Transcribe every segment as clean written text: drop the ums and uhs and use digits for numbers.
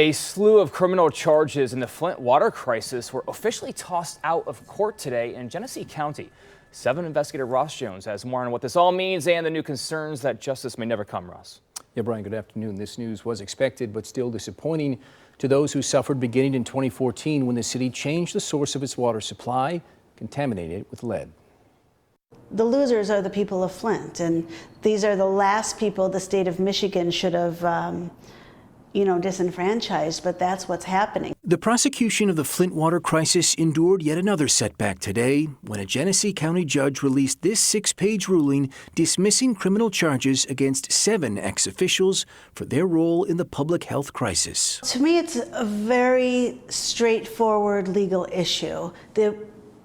A slew of criminal charges in the Flint water crisis were officially tossed out of court today in Genesee County. 7 investigator Ross Jones has more on what this all means and the new concerns that justice may never come. Ross. Yeah, Brian, good afternoon. This news was expected but still disappointing to those who suffered beginning in 2014 when the city changed the source of its water supply, contaminated it with lead. The losers are the people of Flint, and these are the last people the state of Michigan should have disenfranchised, but that's what's happening. The prosecution of the Flint water crisis endured yet another setback today when a Genesee County judge released this 6-page ruling dismissing criminal charges against 7 ex-officials for their role in the public health crisis. To me, it's a very straightforward legal issue. The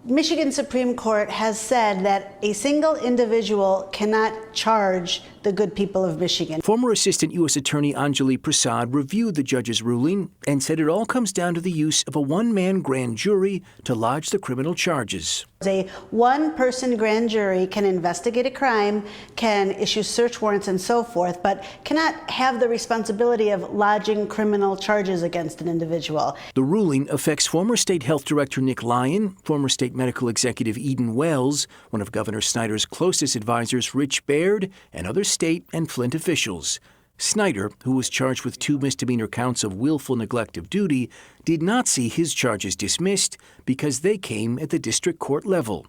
Michigan Supreme Court has said that a single individual cannot charge the good people of Michigan. Former Assistant U.S. Attorney Anjali Prasad reviewed the judge's ruling and said it all comes down to the use of a one-man grand jury to lodge the criminal charges. A one-person grand jury can investigate a crime, can issue search warrants and so forth, but cannot have the responsibility of lodging criminal charges against an individual. The ruling affects former State Health Director Nick Lyon, former State Medical Executive Eden Wells, one of Governor Snyder's closest advisors Rich Baird, and other state and Flint officials. Snyder, who was charged with 2 misdemeanor counts of willful neglect of duty, did not see his charges dismissed because they came at the district court level.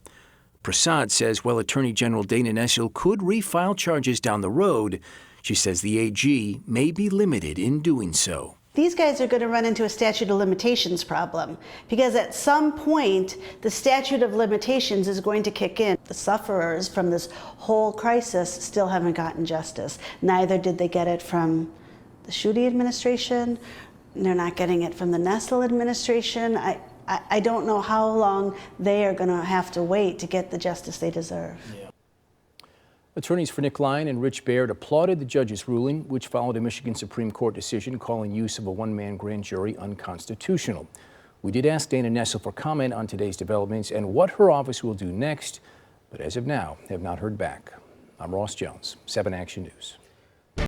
Prasad says while Attorney General Dana Nessel could refile charges down the road, she says the AG may be limited in doing so. These guys are going to run into a statute of limitations problem because at some point the statute of limitations is going to kick in. The sufferers from this whole crisis still haven't gotten justice. Neither did they get it from the Schuette administration. They're not getting it from the Nessel administration. I don't know how long they are going to have to wait to get the justice they deserve. Yeah. Attorneys for Nick Lyon and Rich Baird applauded the judge's ruling, which followed a Michigan Supreme Court decision calling use of a one-man grand jury unconstitutional. We did ask Dana Nessel for comment on today's developments and what her office will do next, but as of now, have not heard back. I'm Ross Jones, 7 Action News.